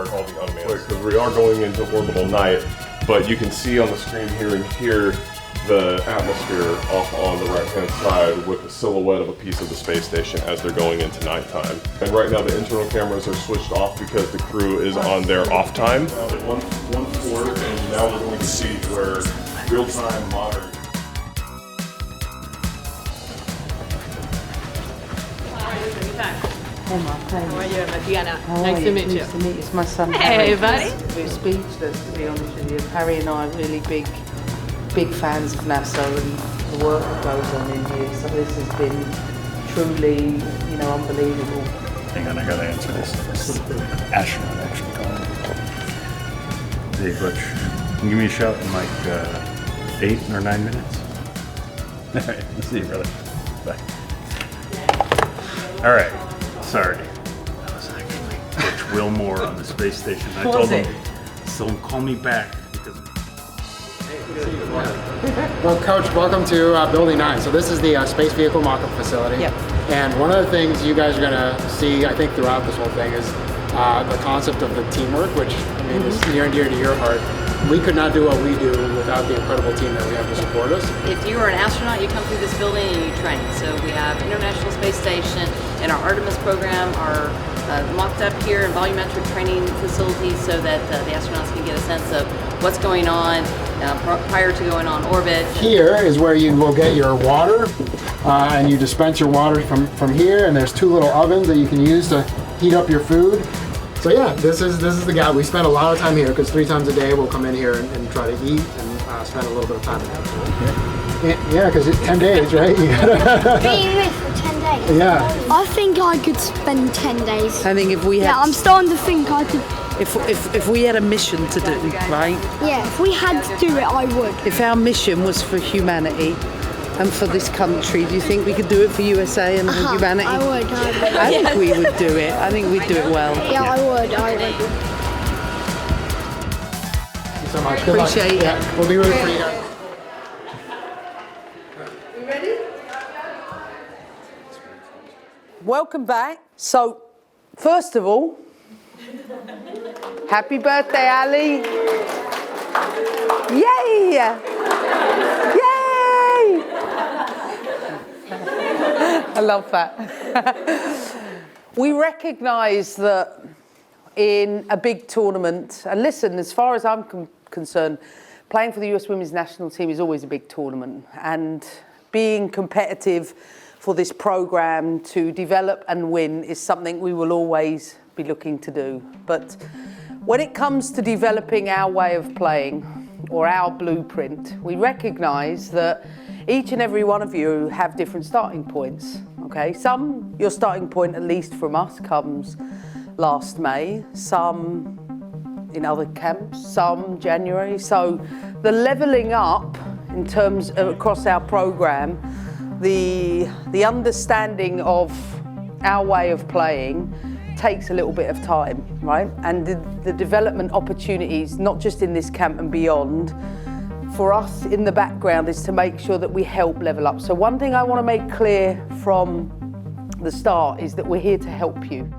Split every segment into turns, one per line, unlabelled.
are all the unmanned, because we are going into orbital night, but you can see on the screen here and here the atmosphere off on the right-hand side with the silhouette of a piece of the space station as they're going into nighttime. And right now the internal cameras are switched off because the crew is on their off time. One forward, and now we're going to see where real-time modern.
Hey, Mark.
How are you, Diana?
Nice
to meet you.
Nice to meet you. It's my son,
Hey,
Harry.
buddy.
We're speechless, to be honest with you. Harry and I are really big fans of NASA and the work that goes on in here. So this has been truly, you know, unbelievable.
Hang on, I gotta answer this. Astronaut actually calling. Hey, Butch, can you give me a shout in like 8 or 9 minutes? All right, let's see you, brother. Bye. All right, sorry. That was actually Butch Wilmore on the space station. I told him, call me back because.
Well, Coach, welcome to Building 9. So this is the Space Vehicle Mock-Up Facility.
Yep.
And one of the things you guys are going to see, I think, throughout this whole thing is the concept of the teamwork, which, I mean, is near and dear to your heart. We could not do what we do without the incredible team that we have to support us.
If you are an astronaut, you come through this building and you train. So we have International Space Station and our Artemis program are mocked up here in volumetric training facilities so that the astronauts can get a sense of what's going on prior to going on orbit.
Here is where you will get your water, and you dispense your water from here, and there's 2 little ovens that you can use to heat up your food. So yeah, this is the guy. We spend a lot of time here because 3 times a day we'll come in here and try to eat and spend a little bit of time together. Yeah, because it's 10 days, right? You gotta
Being with for 10 days.
Yeah.
I think I could spend 10 days.
I think if we had,
Yeah, I'm starting to think I could.
if we had a mission to do, right?
Yeah, if we had to do it, I would.
If our mission was for humanity and for this country, do you think we could do it for USA and for humanity?
I would.
I think we would do it. I think we'd do it well.
Yeah, I would.
Thank you so much. Good luck.
Appreciate it.
Yeah, we'll be rooting for you guys.
You ready? Welcome back. So, first of all, happy birthday, Ali. Yay! Yay! I love that. We recognise that in a big tournament, and listen, as far as I'm concerned, playing for the US Women's National Team is always a big tournament, and being competitive for this programme to develop and win is something we will always be looking to do. But when it comes to developing our way of playing or our blueprint, we recognise that each and every one of you have different starting points. Okay, some, your starting point, at least from us, comes last May, some in other camps, some January. So the levelling up in terms of across our programme, the understanding of our way of playing takes a little bit of time, right? And the development opportunities, not just in this camp and beyond, for us in the background is to make sure that we help level up. So one thing I want to make clear from the start is that we're here to help you.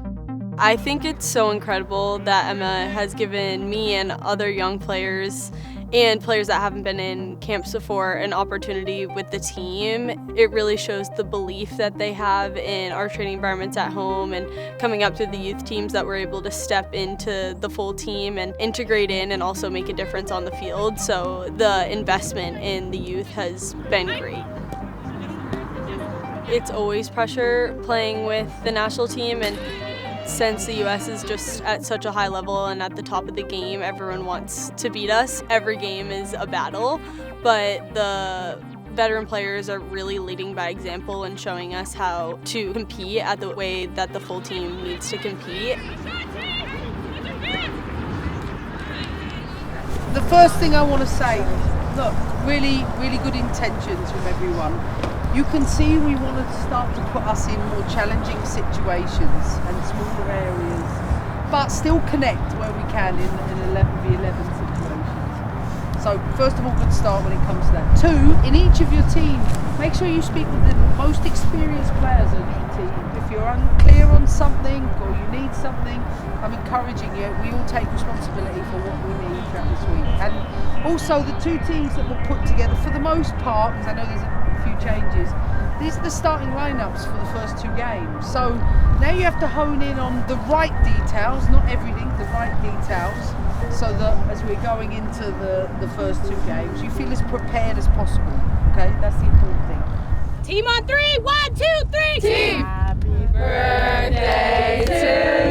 I think it's so incredible that Emma has given me and other young players and players that haven't been in camps before an opportunity with the team. It really shows the belief that they have in our training environments at home and coming up through the youth teams that we're able to step into the full team and integrate in and also make a difference on the field. So the investment in the youth has been great. It's always pressure playing with the national team, and since the U.S. is just at such a high level and at the top of the game, everyone wants to beat us. Every game is a battle, but the veteran players are really leading by example and showing us how to compete at the way that the full team needs to compete.
The first thing I want to say, look, really good intentions from everyone. You can see we want to start to put us in more challenging situations and smaller areas, but still connect where we can in 11v11 situations. So first of all, good start when it comes to that. 2, in each of your teams, make sure you speak with the most experienced players of each team. If you're unclear on something or you need something, I'm encouraging you. We all take responsibility for what we need throughout this week. And also the two teams that were put together, for the most part, because I know there's a few changes, these are the starting lineups for the first two games. So now you have to hone in on the right details, not everything, the right details, so that as we're going into the first two games, you feel as prepared as possible. Okay, that's the important thing.
Team on 3, 1, 2, 3. Team.
Happy birthday to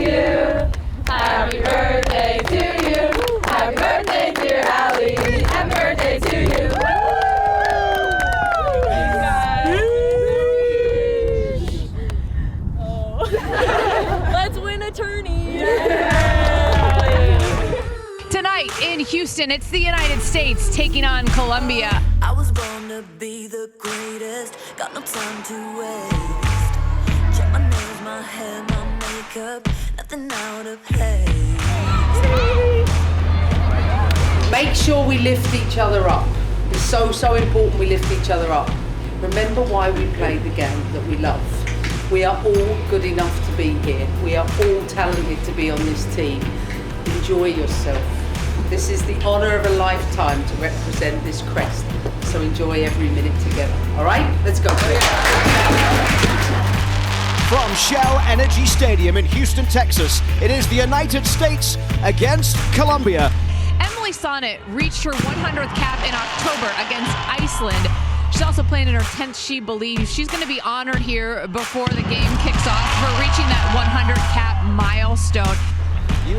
you. Happy birthday to you. Happy birthday, dear Allie. Happy birthday to you.
Let's win a tourney.
Tonight in Houston, it's the United States taking on Colombia.
I was born to be the greatest, got no time to waste. Check my nails, my hair, my makeup, nothing out of place.
Make sure we lift each other up. It's so important we lift each other up. Remember why we play the game that we love. We are all good enough to be here. We are all talented to be on this team. Enjoy yourself. This is the honour of a lifetime to represent this crest. So enjoy every minute together. All right, let's go.
From Shell Energy Stadium in Houston, Texas, it is the United States against Colombia.
Emily Sonnet reached her 100th cap in October against Iceland. She's also playing in her 10th She Believes. She's going to be honored here before the game kicks off for reaching that 100 cap milestone.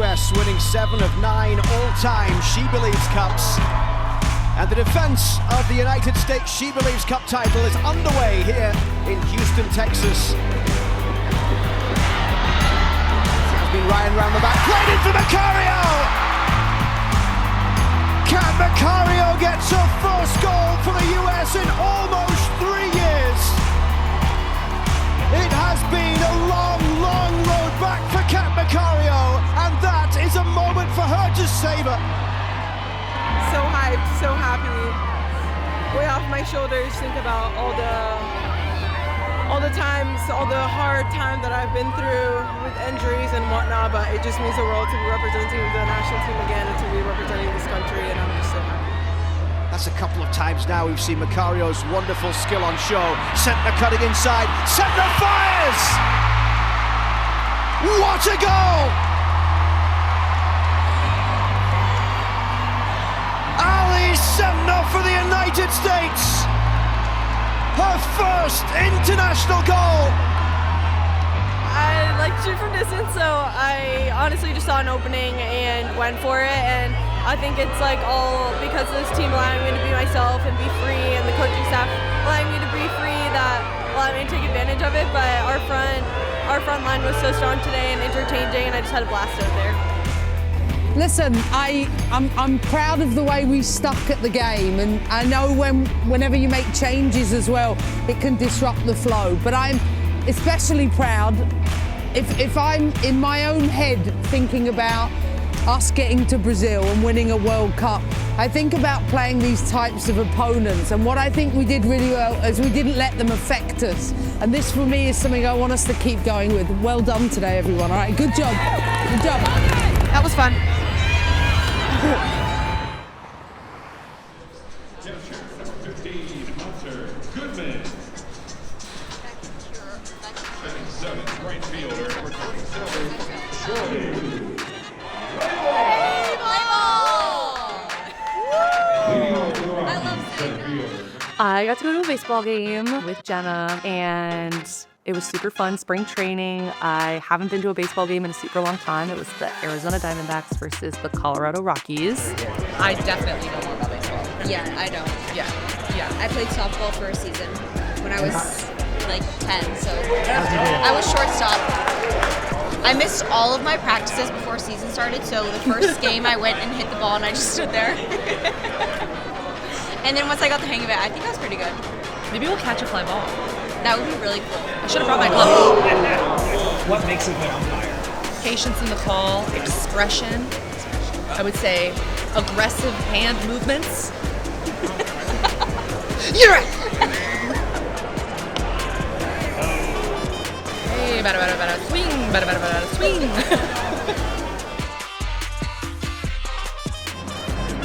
US winning 7 of 9 all-time She Believes Cups. And the defense of the United States She Believes Cup title is underway here in Houston, Texas. Has been Ryan round the back, played into Macario! Can Macario gets her first goal for the US in almost 3 years? It has been a long road back for Kat Macario, and that is a moment for her to savor.
So hyped, so happy. Way off my shoulders, think about all the times, all the hard time that I've been through with injuries and whatnot, but it just means the world to be representing the national team again and to be representing this country, and I'm just so happy.
That's a couple of times now we've seen Macario's wonderful skill on show. Centre cutting inside, Centre fires! What a goal! Ali Centre for the United States! Her first international goal!
I like to shoot from distance, so I honestly just saw an opening and went for it. And I think it's like all because of this team allowing me to be myself and be free, and the coaching staff allowing me to be free that allowed me to take advantage of it. But our front line was so strong today and interchanging, and I just had a blast out there.
Listen, I'm proud of the way we stuck at the game, and I know whenever you make changes as well, it can disrupt the flow. But I'm especially proud if I'm in my own head thinking about us getting to Brazil and winning a World Cup. I think about playing these types of opponents, and what I think we did really well is we didn't let them affect us. And this for me is something I want us to keep going with. Well done today, everyone. All right, good job. Good job.
That was fun.
I got to go to a baseball game with Jenna, and it was super fun. Spring training. I haven't been to a baseball game in a super long time. It was the Arizona Diamondbacks versus the Colorado Rockies.
I definitely know more about baseball. Yeah, I don't. Yeah. I played softball for a season when I was like 10, so I was shortstop. I missed all of my practices before season started, so the first game I went and hit the ball and I just stood there. And then once I got the hang of it, I think I was pretty good.
Maybe we'll catch a fly ball.
That would be really cool. I should have brought my glove.
What makes a good umpire?
Patience in the call, expression. I would say aggressive hand movements.
You're right.
Hey,
bada bada bada swing, bada bada bada swing.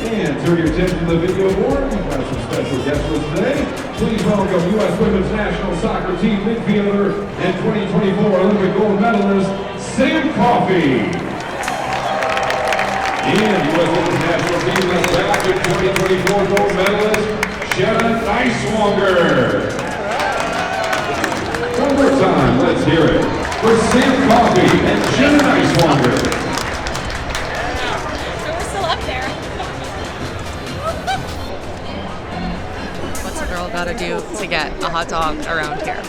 And turn your attention to the video board. We've got some special guests with us today. Please welcome U.S. Women's National Soccer Team midfielder and 2024 Olympic gold medalist, Sam Coffey. And U.S. Women's National Team left back with 2024 gold medalist, Shannon Neiswanger. One more time, let's hear it for Sam Coffey and Shannon Neiswanger.
So we're still up there.
What's a girl gotta do to get a hot dog around here?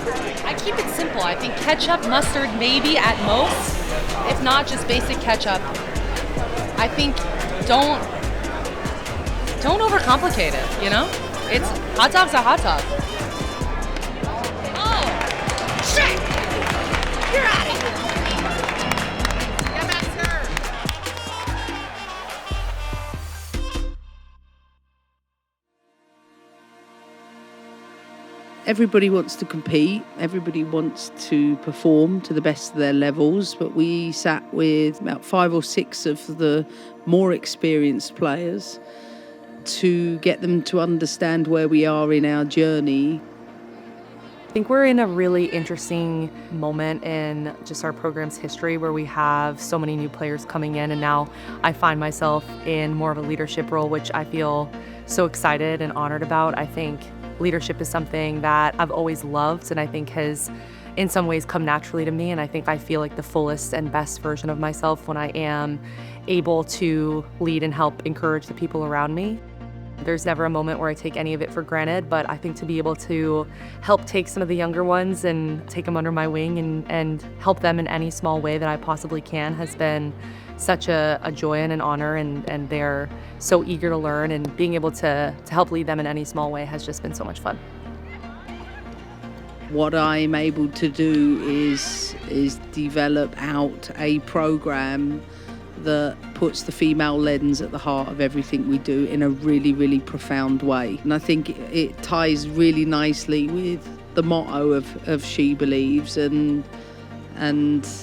I keep it simple. I think ketchup, mustard, maybe at most. If not, just basic ketchup. I think don't overcomplicate it, you know? It's hot dog's a hot dog.
Oh, shit! You're out of here. Get back, sir.
Everybody wants to compete, everybody wants to perform to the best of their levels, but we sat with about 5 or 6 of the more experienced players to get them to understand where we are in our journey.
I think we're in a really interesting moment in just our program's history where we have so many new players coming in, and now I find myself in more of a leadership role, which I feel so excited and honored about. I think leadership is something that I've always loved and I think has in some ways come naturally to me, and I think I feel like the fullest and best version of myself when I am able to lead and help encourage the people around me. There's never a moment where I take any of it for granted, but I think to be able to help take some of the younger ones and take them under my wing and help them in any small way that I possibly can has been such a joy and an honor, and they're so eager to learn, and being able to help lead them in any small way has just been so much fun.
What I'm able to do is develop out a program that puts the female lens at the heart of everything we do in a really, really profound way. And I think it ties really nicely with the motto of She Believes, and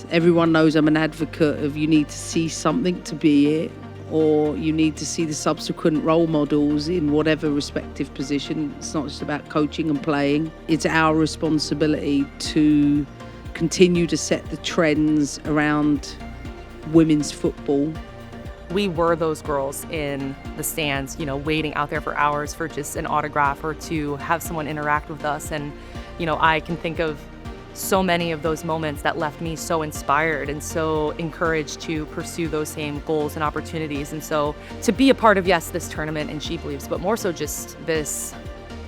everyone knows I'm an advocate of you need to see something to be it, or you need to see the subsequent role models in whatever respective position. It's not just about coaching and playing. It's our responsibility to continue to set the trends around women's football.
We were those girls in the stands, you know, waiting out there for hours for just an autograph or to have someone interact with us. And, you know, I can think of so many of those moments that left me so inspired and so encouraged to pursue those same goals and opportunities. And so to be a part of, yes, this tournament and She Believes, but more so just this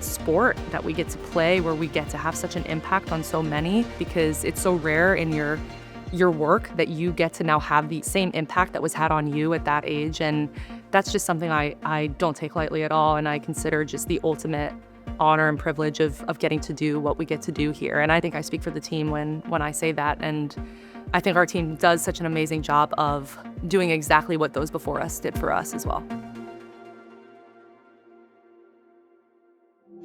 sport that we get to play where we get to have such an impact on so many, because it's so rare in your work that you get to now have the same impact that was had on you at that age. And that's just something I don't take lightly at all, and I consider just the ultimate honor and privilege of getting to do what we get to do here. And I think I speak for the team when I say that, and I think our team does such an amazing job of doing exactly what those before us did for us as well.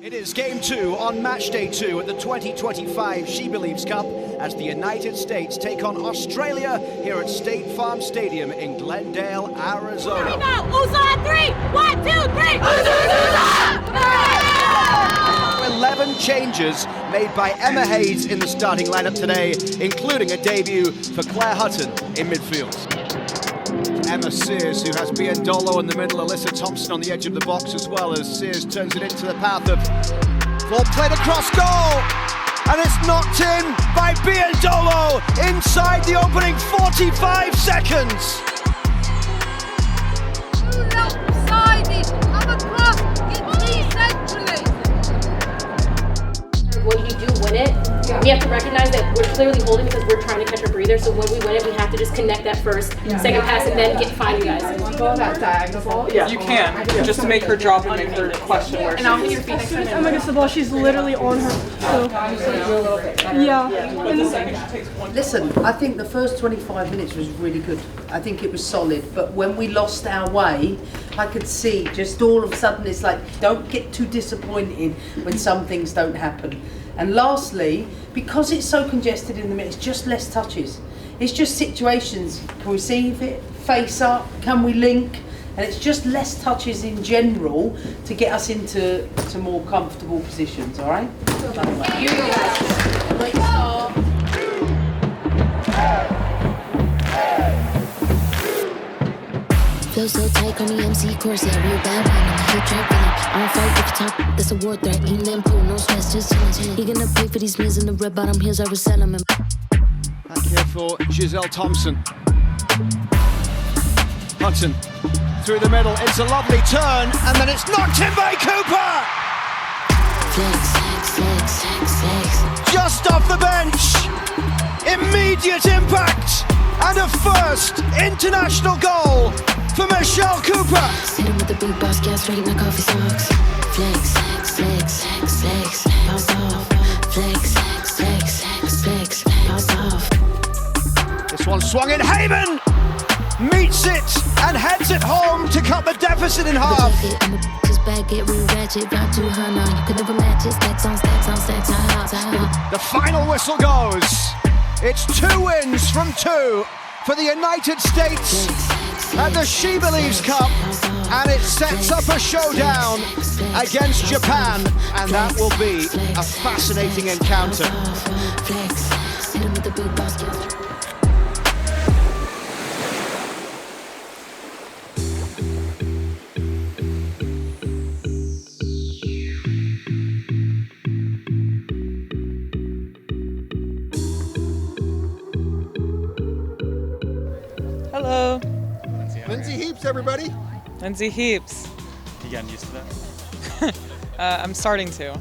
It is game 2 on match day 2 at the 2025 She Believes Cup as the United States take on Australia here at State Farm Stadium in Glendale, Arizona.
1, 2, 3.
11 changes made by Emma Hayes in the starting lineup today, including a debut for Claire Hutton in midfield. Emma Sears, who has Biandolo in the middle, Alyssa Thompson on the edge of the box, as well as Sears turns it into the path of ball played across goal, and it's knocked in by Biandolo inside the opening 45 seconds.
When you do win it, we have to recognize that we're clearly holding because we're trying to catch our breather. So when we win it, we have to just connect that first, second pass, and then find you guys.
Go that diagonal. Yeah. You can, just to make her drop and make her question where she is.
As soon as Emma gets the ball, she's literally on her. So, yeah.
Listen, I think the first 25 minutes was really good. I think it was solid, but when we lost our way, I could see just all of a sudden it's like, don't get too disappointed when some things don't happen. And lastly, because it's so congested in the middle, it's just less touches. It's just situations, can we receive it, face up, can we link? And it's just less touches in general to get us into more comfortable positions, all right? Great start.
Flow so tight on the MC course, yeah, real bad one. I'm a hit track villain. I don't fight with the top, that's a war threat. Eating them pool, no stress, just chillin'. You gonna pay for these meals in the red bottom heels, I resell them.
Back here for Giselle Thompson. Hudson through the middle, it's a lovely turn, and then it's knocked in by Cooper! Just off the bench! Immediate impact! And a first international goal for Michelle Cooper!
Hit him with the big boss, gas straight in the coffee socks. Flex, flex, flex, flex, pop off. Flex, flex, flex, pop off.
This one swung in, Haven! Meets it and heads it home to cut the deficit in half.
Bag get real ratchet, about 200. You could never match it, stacks on stacks on stacks on.
The final whistle goes. It's 2 wins from 2 for the United States at the She Believes Cup, and it sets up a showdown against Japan, and that will be a fascinating encounter.
Hello.
Lindsay Heaps, everybody.
Lindsay Heaps.
You getting used to that?
I'm starting to.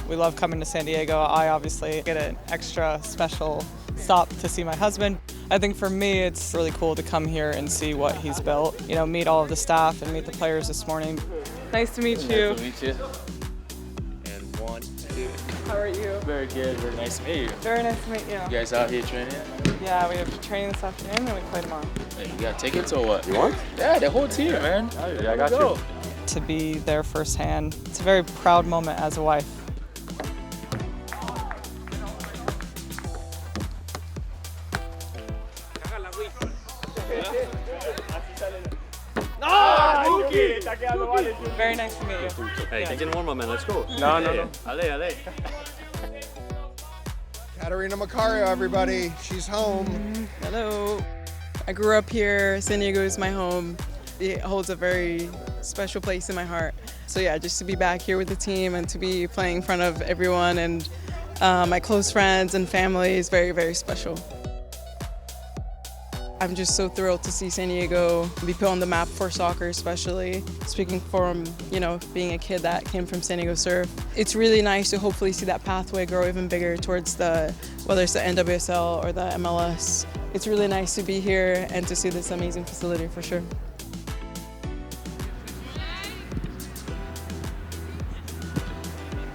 We love coming to San Diego. I obviously get an extra special stop to see my husband. I think for me, it's really cool to come here and see what he's built. You know, meet all of the staff and meet the players this morning. Nice to meet you.
Nice to meet you. And 1, 2.
How are you?
Very good. Very nice to meet you.
Very nice to meet you.
You guys out here training?
Yeah, we have training this afternoon and we play tomorrow.
Hey, you got tickets or what?
You want?
Yeah, the whole team, man.
Oh, yeah, I got you.
To be there firsthand, it's a very proud moment as a wife. Very nice to meet you.
Hey, get in warm up, man. Let's go.
No.
Ale.
Katerina Macario, everybody. She's home.
Hello. I grew up here. San Diego is my home. It holds a very special place in my heart. So yeah, just to be back here with the team and to be playing in front of everyone and my close friends and family is very, very special. I'm just so thrilled to see San Diego be put on the map for soccer, especially speaking from, you know, being a kid that came from San Diego Surf. It's really nice to hopefully see that pathway grow even bigger towards whether it's the NWSL or the MLS. It's really nice to be here and to see this amazing facility for sure.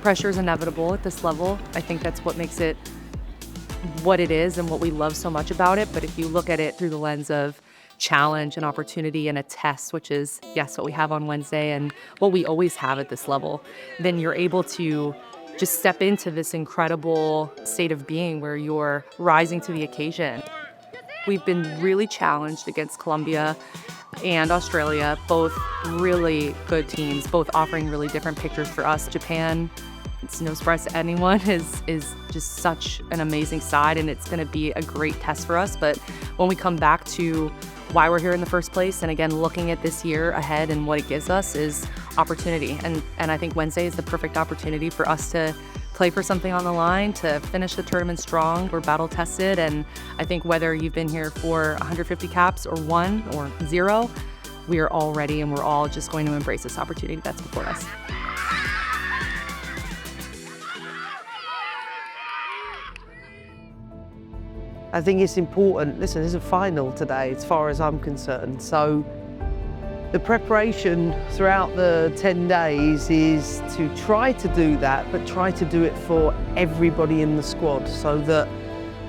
Pressure is inevitable at this level. I think that's what makes it what it is and what we love so much about it. But if you look at it through the lens of challenge and opportunity and a test, which is, yes, what we have on Wednesday and what we always have at this level, then you're able to just step into this incredible state of being where you're rising to the occasion. We've been really challenged against Colombia and Australia, both really good teams, both offering really different pictures for us. Japan, it's no surprise to anyone, is just such an amazing side, and it's gonna be a great test for us. But when we come back to why we're here in the first place, and again, looking at this year ahead and what it gives us is opportunity. And I think Wednesday is the perfect opportunity for us to play for something on the line, to finish the tournament strong. We're battle tested, and I think whether you've been here for 150 caps or 1 or 0, we are all ready and we're all just going to embrace this opportunity that's before us.
I think it's important. Listen, there's a final today as far as I'm concerned. So the preparation throughout the 10 days is to try to do that, but try to do it for everybody in the squad so that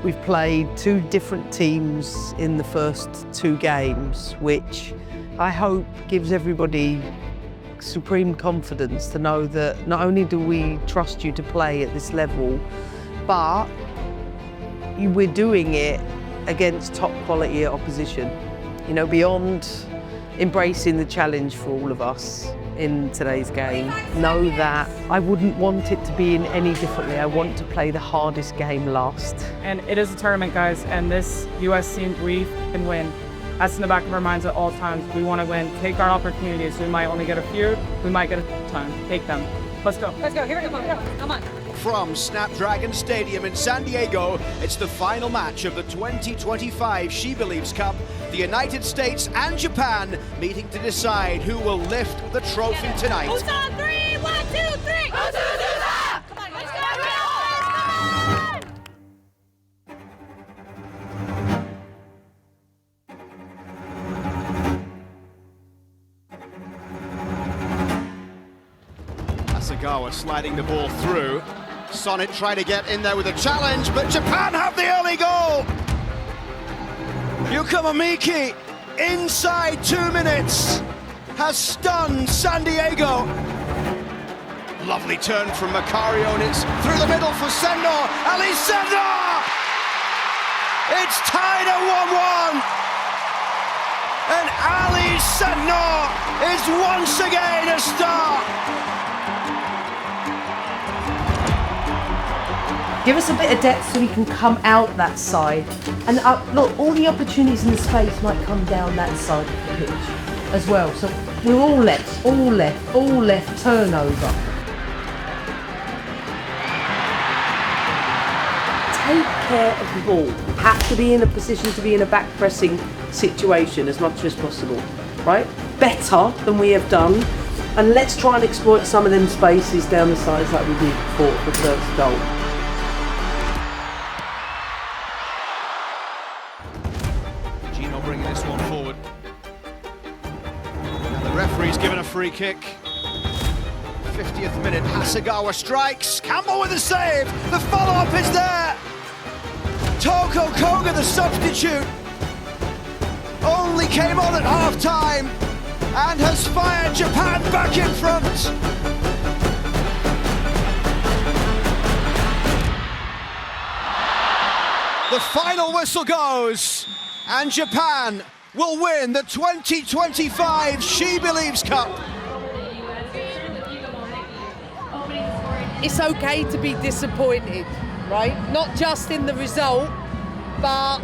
we've played 2 different teams in the first 2 games, which I hope gives everybody supreme confidence to know that not only do we trust you to play at this level, but we're doing it against top quality opposition. You know, beyond embracing the challenge for all of us in today's game, know that I wouldn't want it to be in any differently. I want to play the hardest game last.
And it is a tournament, guys, and this US team, we can win. That's in the back of our minds at all times. We want to win. Take our opportunities. We might only get a few. We might get a ton. Take them. Let's go.
Let's go. Here we go. Come on.
From Snapdragon Stadium in San Diego, it's the final match of the 2025 She Believes Cup. The United States and Japan meeting to decide who will lift the trophy tonight.
Who's on three? 1, 2, 3. Come on, let's go.
Asagawa sliding the ball through. Sonnet trying to get in there with a challenge, but Japan have the early goal! Yuka Momiki, inside 2 minutes, has stunned San Diego. Lovely turn from Macario, and it's through the middle for Sendor. Ali Sendor! It's tied at 1-1. And Ali Sendor is once again a star.
Give us a bit of depth so we can come out that side. And look, all the opportunities in the space might come down that side of the pitch as well. So we're all left, turnover. Take care of the ball. Have to be in a position to be in a back pressing situation as much as possible, right? Better than we have done. And let's try and exploit some of them spaces down the sides like we did for the first goal.
Bringing this one forward. And the referee's given a free kick. 50th minute, Hasegawa strikes. Campbell with a save. The follow-up is there. Toko Koga, the substitute, only came on at half-time and has fired Japan back in front. The final whistle goes. And Japan will win the 2025 She Believes Cup.
It's okay to be disappointed, right? Not just in the result, but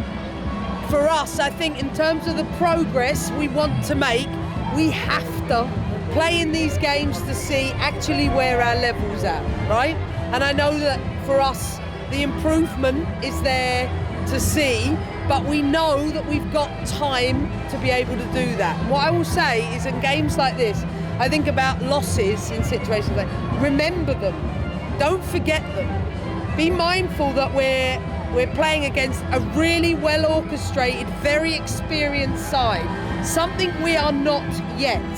for us, I think in terms of the progress we want to make, we have to play in these games to see actually where our level's at, right? And I know that for us, the improvement is there to see, but we know that we've got time to be able to do that. What I will say is in games like this, I think about losses in situations like, remember them, don't forget them. Be mindful that we're playing against a really well orchestrated, very experienced side, something we are not yet.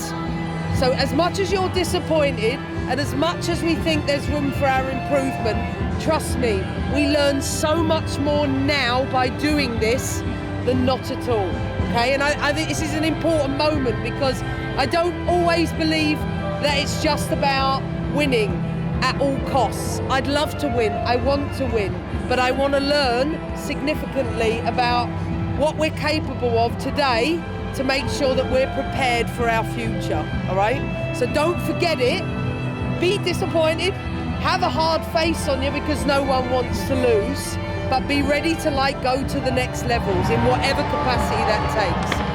So as much as you're disappointed and as much as we think there's room for our improvement, trust me, we learn so much more now by doing this than not at all, okay? And I think this is an important moment because I don't always believe that it's just about winning at all costs. I'd love to win, I want to win, but I want to learn significantly about what we're capable of today to make sure that we're prepared for our future, all right? So don't forget it, be disappointed, have a hard face on you because no one wants to lose, but be ready to go to the next levels in whatever capacity that takes.